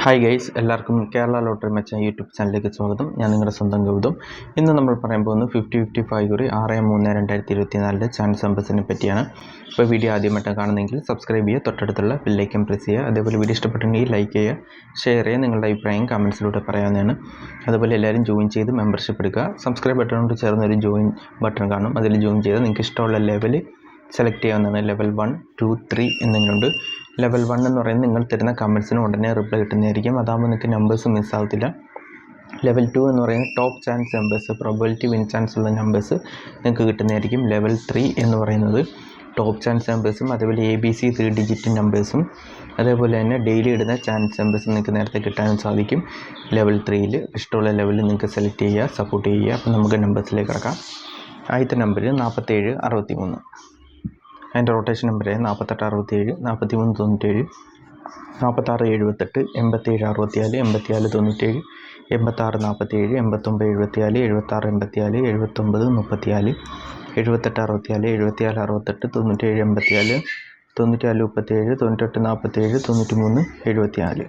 Hi guys, എല്ലാവർക്കും Kerala lottery മച്ചാൻ YouTube ചാനലിലേക്ക് സ്വാഗതം. ഞാൻ നിങ്ങളുടെ സ്വന്തം ഗൗതം. ഇന്ന് നമ്മൾ പറയാൻ പോകുന്നത് 50-55 കുറി 6-3-2024 ചാൻസ് നമ്പേഴ്സിനെ പറ്റിയാണ്. ഇപ്പോൾ വീഡിയോ ആദ്യമായിട്ട് കാണുന്നെങ്കിൽ സബ്സ്ക്രൈബ് ചെയ്യുക, തൊട്ടടുത്തുള്ള ബെല്ലൈക്കൻ പ്രസ് ചെയ്യുക. അതേപോലെ വീഡിയോ ഇഷ്ടപ്പെട്ടിട്ടുണ്ടെങ്കിൽ ലൈക്ക് ചെയ്യുക, ഷെയർ ചെയ്യുക, നിങ്ങളുടെ അഭിപ്രായം കമൻസിലൂടെ പറയാവുന്നതാണ്. അതുപോലെ എല്ലാവരും ജോയിൻ ചെയ്ത് മെമ്പർഷിപ്പ് എടുക്കുക. സബ്സ്ക്രൈബ് ബട്ടണോട് ചേർന്നൊരു ജോയിൻ ബട്ടൺ കാണും, അതിൽ ജോയിൻ ചെയ്ത് നിങ്ങൾക്ക് ഇഷ്ടമുള്ള ലെവൽ സെലക്ട് ചെയ്യാവുന്നതാണ്. ലെവൽ 1, 2, 3 എന്നിങ്ങനെയുണ്ട്. ലെവൽ 1 എന്ന് പറയുന്നത് നിങ്ങൾ തരുന്ന കമൻസിന് ഉടനെ റിപ്ലൈ കിട്ടുന്നതായിരിക്കും. അതാകുമ്പോൾ നിങ്ങൾക്ക് നമ്പേഴ്സ് മിസ്സാകത്തില്ല. ലെവൽ 2 എന്ന് പറയുന്നത് top chance numbers, probability win chance ഉള്ള നമ്പേഴ്സ് നിങ്ങൾക്ക് കിട്ടുന്നതായിരിക്കും. ലെവൽ 3 എന്ന് പറയുന്നത് ടോപ്പ് ചാൻസ് നമ്പേഴ്സും അതേപോലെ ABC 3 ഡിജിറ്റ് നമ്പേഴ്സും അതേപോലെ തന്നെ ഡെയിലി ഇടുന്ന ചാൻസ് നമ്പേഴ്സും നിങ്ങൾക്ക് നേരത്തെ കിട്ടാനും സാധിക്കും. ലെവൽ 3ൽ ഇഷ്ടമുള്ള ലെവലിൽ നിങ്ങൾക്ക് സെലക്ട് ചെയ്യുക, സപ്പോർട്ട് ചെയ്യുക. അപ്പോൾ നമുക്ക് നമ്പേഴ്സിലേക്ക് കിടക്കാം. ആദ്യത്തെ നമ്പർ 47-63. അതിൻ്റെ റൊട്ടേഷൻ നമ്പർ 48-67, 43-97, 46-78, 87-64, 84-97, 86-47, 89-74, 76-84, 79-34, 78-64, 77-68, 97-84, 94-37, 98-47, 93-74.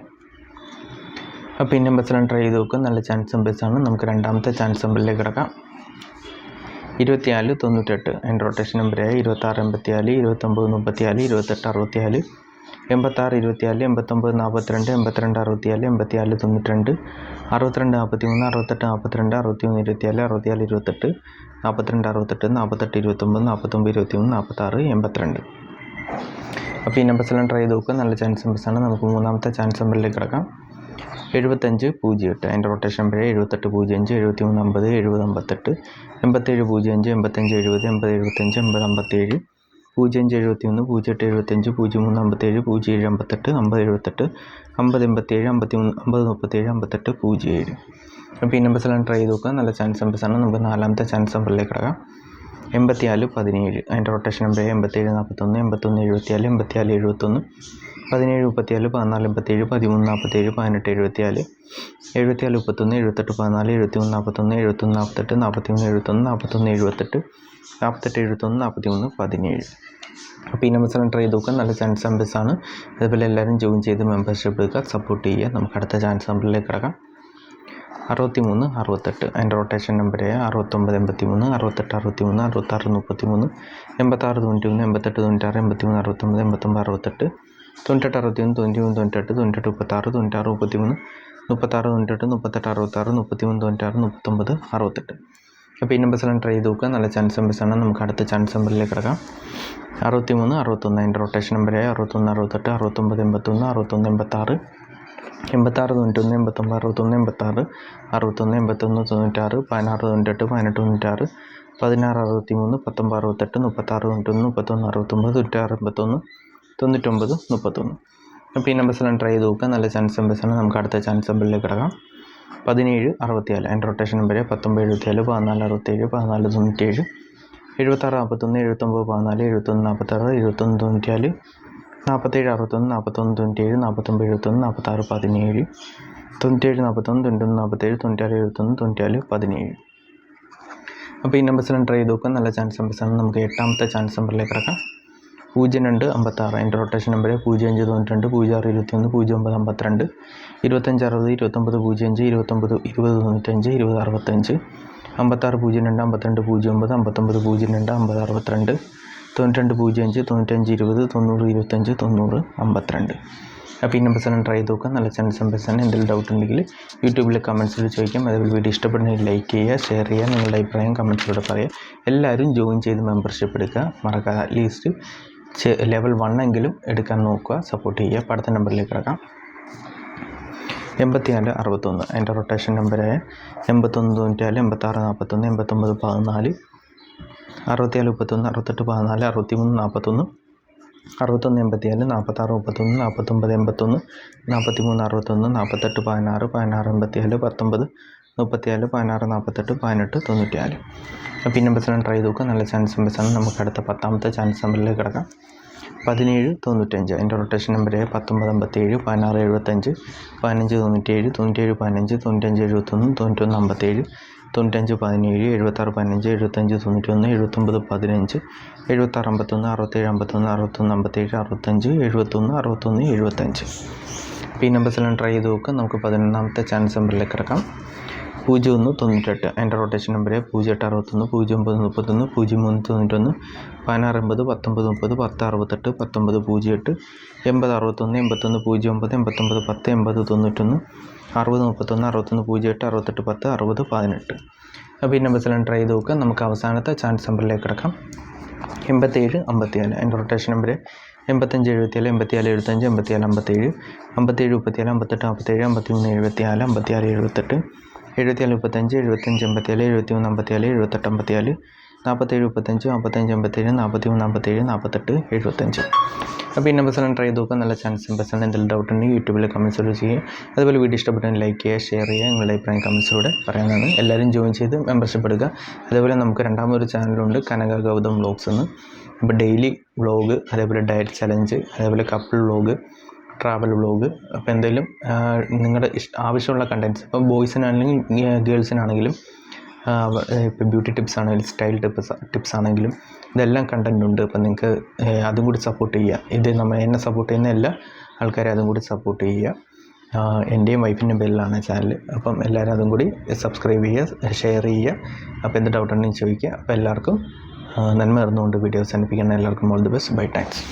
അപ്പോൾ ഈ നമ്പേഴ്സിലും ട്രൈ ചെയ്ത് നോക്കുക. നല്ല ചാൻസ് നമ്പേഴ്സാണ്. നമുക്ക് രണ്ടാമത്തെ ചാൻസ് നമ്പറിലേക്ക് കിടക്കാം. 24-98. അതിൻ്റെ റൊട്ടേഷൻ നമ്പർ 26-84, 29-34, 28-64, 86-24, 89-42, 82-64, 84-92, 62-43, 68-42, 61-24, 64-24, 42-68, 42-29, 49-21, 46, 82. അപ്പോൾ ഈ നമ്പേഴ്സെല്ലാം ട്രൈ ചെയ്ത് നോക്കുക. നല്ല ചാൻസ് നമ്പേഴ്സാണ്. നമുക്ക് മൂന്നാമത്തെ ചാൻസ് നമ്പറിലേക്ക് കിടക്കാം. 75-08. അതിൻ്റെ റൊട്ടേഷൻ നമ്പർ 78-05, 73-50, 70-58, 87-05, 85-70, 80-75, 80-57, 05-71, 08-75, 03-57, 07-58, 50-78, 50-87, 50-37, 58-07. അപ്പോൾ ഈ നമ്പേഴ്സെല്ലാം ട്രൈ ചെയ്ത് നോക്കുക. നല്ല ചാൻസ് നമ്പേഴ്സാണ്. നമുക്ക് നാലാമത്തെ ചാൻസ് നമ്പറിലേക്ക് കിടക്കാം. 84-17. അതിൻ്റെ റൊട്ടേഷൻ നമ്പർ 87-41, 81-74, 84-71, 17-34, 14-57, 13-47, 18-74, 74-31, 78-14, 71-41, 71-48, 41-71, 41-78, 48-71, 41-17. അപ്പോൾ ഈ നമ്പേഴ്സെല്ലാം ട്രൈ ചെയ്ത് നോക്കുക. നല്ല ചാൻസ് നമ്പേഴ്സാണ്. അതുപോലെ എല്ലാവരും ജോയിൻ ചെയ്ത് മെമ്പർഷിപ്പ് എടുക്കുക, സപ്പോർട്ട് ചെയ്യുക. നമുക്ക് അടുത്ത ചാൻസ് നമ്പറിലേക്ക് കിടക്കാം. 63-68. അതിൻ്റെ റൊട്ടേഷൻ നമ്പർ 69-83, 68-63, 66-33, 86-91, 88-96, 83-69, 89-68, 98-61, 91-98, 98-36, 96-33, 36-98, 38-66, 33-96, 39-68. അപ്പോൾ ഈ നമ്പേഴ്സെല്ലാം ട്രൈ ചെയ്ത് നോക്കുക. നല്ല ചാൻസ് നമ്പേഴ്സാണ്. നമുക്ക് അടുത്ത ചാൻസ് നമ്പറിലേക്ക് കിടക്കാം. 63-61. അതിൻ്റെ റൊട്ടേഷൻ നമ്പർ 61-68, 69-81, 61-86, 86-91, 89-61, 86, 61, 81, 96, 16-98, 18-96, 16-63, 19-68, 19-91, 31, 69, അപ്പോൾ ഈ നമ്പേഴ്സെല്ലാം ട്രൈ ചെയ്ത് നോക്കുക. നല്ല ചാൻസ് നമ്പേഴ്സാണ്. നമുക്ക് അടുത്ത ചാൻസ് നമ്പറിലേക്ക് കിടക്കാം. 17-64. അതിൻ്റെ റൊട്ടേഷൻ നമ്പർ 19-74, 14-67, 14-97, 76-41, 79-14, 71-46, 21-94, 47-61, 41-97, 49-71, 46-17, 97-41, 91-47, 96-71, 94-17. അപ്പോൾ ഈ നമ്പേഴ്സെല്ലാം ട്രൈ ചെയ്ത് നോക്കുക. നല്ല ചാൻസ് നമ്പേഴ്സാണ്. നമുക്ക് എട്ടാമത്തെ ചാൻസ് നമ്പറിലേക്ക് കിടക്കാം. 02-56. അതിൻ്റെ റൊട്ടേഷൻ നമ്പർ 05-92, 06-21, 09-52, 25-60, 29-05, 29-20, 20-65, 56-02, 52-09, 59-02, 50-62, 92-05, 95-20, 90-25, 90-52. അപ്പോൾ ഈ നമ്പേഴ്സെല്ലാം ട്രൈ ചെയ്ത് നോക്കുക. നല്ല ചാൻസ് നമ്പേഴ്സാണ്. എന്തെങ്കിലും ഡൗട്ട് ഉണ്ടെങ്കിൽ യൂട്യൂബിലെ കമൻസിൽ ചോദിക്കാം. അതേപോലെ വീഡിയോ ഇഷ്ടപ്പെടുന്നെങ്കിൽ ലൈക്ക് ചെയ്യുക, ഷെയർ ചെയ്യുക, നിങ്ങളുടെ അഭിപ്രായം കമൻസിലൂടെ പറയുക. എല്ലാവരും ജോയിൻ ചെയ്ത് മെമ്പർഷിപ്പ് എടുക്കുക, മറക്കാതെ. അറ്റ്ലീസ്റ്റ് ലെവൽ 1 എങ്കിലും എടുക്കാൻ നോക്കുക, സപ്പോർട്ട് ചെയ്യുക. അപ്പോൾ അടുത്ത നമ്പറിലേക്ക് കിടക്കാം. 84-61. അതിൻ്റെ റൊട്ടേഷൻ നമ്പർ 81-94, 86-41, 89-14, 64-31, 68-14, 63-41, 61-84, 46-31, 49-81, 43-61, 48-16, 16-87, 19-34, 16-48, 18-94. അപ്പോൾ ഈ നമ്പേഴ്സെല്ലാം ട്രൈ ചെയ്ത് നോക്കുക. നല്ല ചാൻസ് നമ്പേഴ്സാണ്. നമുക്ക് അടുത്ത 10ാമത്തെ ചാൻസ് നമ്പറിലേക്ക് കിടക്കാം. 17-95. അതിൻ്റെ റൊട്ടേഷൻ നമ്പർ 19-57, 16-75, 15-97, 97-15, 95-71, 91-57, 95-17, 76-15, 75-91, 79-15, 76-51, 67-51, 61-57, 65, 71, 61, 75. അപ്പോൾ ഈ നമ്പേഴ്സെല്ലാം ട്രൈ ചെയ്ത് നോക്കുക. നമുക്ക് 11ാമത്തെ ചാൻസ് നമ്പറിലേക്ക് കിടക്കാം. 0198 അതിൻ്റെ റൊട്ടേഷൻ നമ്പർ 0861 0931 0391 1680 1930 1068 1908 8061 81 09 89 10 80 91 60 31 61 08 68 10 60 18. അപ്പോൾ ഈ നമ്പേഴ്സെല്ലാം ട്രൈ ചെയ്ത് നോക്കുക. നമുക്ക് അവസാനത്തെ ചാൻസ് നമ്പറിലേക്ക് കിടക്കാം. 87 54 അതിൻ്റെ റൊട്ടേഷൻ നമ്പർ 85 77 84 75 57 57 57 37 58 47 53 74 54 74 75 75 75 87 74 73 54 47 35 45 55 57 43 47 48 അപ്പോൾ ഈ നമ്പേഴ്സെല്ലാം ട്രൈ ചെയ്ത് നോക്കുക. നല്ല ചാൻസ് നമ്പേഴ്സാണ്. എന്തെങ്കിലും ഡൗട്ട് ഉണ്ടെങ്കിൽ യൂട്യൂബിൽ കമൻസിലൂടെ ചെയ്യുക. അതുപോലെ വീഡിയോ ഇഷ്ടപ്പെട്ടെങ്കിൽ ലൈക്ക് ചെയ്യുക, ഷെയർ ചെയ്യുക, നിങ്ങളുടെ അഭിപ്രായം കമൻസിലൂടെ പറയാനാണ്. എല്ലാവരും ജോയിൻ ചെയ്ത് മെമ്പർഷിപ്പ് എടുക്കുക. അതേപോലെ നമുക്ക് രണ്ടാമതൊരു ചാനലുണ്ട്, കനക ഗൗതം വ്ളോഗ്സ് എന്ന്. അപ്പോൾ ഡെയിലി വ്ളോഗ്, അതേപോലെ ഡയറ്റ് ചലഞ്ച്, അതേപോലെ കപ്പിൾ വ്ളോഗ്, ട്രാവൽ വ്ളോഗ്. അപ്പോൾ എന്തെങ്കിലും നിങ്ങളുടെ ആവശ്യമുള്ള കണ്ടൻറ്റ്സ്, ഇപ്പോൾ ബോയ്സിനാണെങ്കിലും ഗേൾസിനാണെങ്കിലും, ഇപ്പോൾ ബ്യൂട്ടി ടിപ്സ് ആണെങ്കിലും സ്റ്റൈൽ ടിപ്സ് ആണെങ്കിലും ഇതെല്ലാം കണ്ടൻറ് ഉണ്ട്. അപ്പം നിങ്ങൾക്ക് അതും കൂടി സപ്പോർട്ട് ചെയ്യുക. ഇത് എന്നെ സപ്പോർട്ട് ചെയ്യുന്ന എല്ലാ ആൾക്കാരും അതും കൂടി സപ്പോർട്ട് ചെയ്യുക. എൻ്റെയും വൈഫിൻ്റെയും പേരിലാണ് ചാനൽ. അപ്പം എല്ലാവരും അതും കൂടി സബ്സ്ക്രൈബ് ചെയ്യുക, ഷെയർ ചെയ്യുക. അപ്പോൾ എന്ത് ഡൗട്ട് ഉണ്ടെങ്കിൽ ചോദിക്കുക. അപ്പോൾ എല്ലാവർക്കും നന്മ നേർന്നുകൊണ്ട് വീഡിയോസ് അനുഭവിക്കുന്ന എല്ലാവർക്കും all the best. Bye, thanks.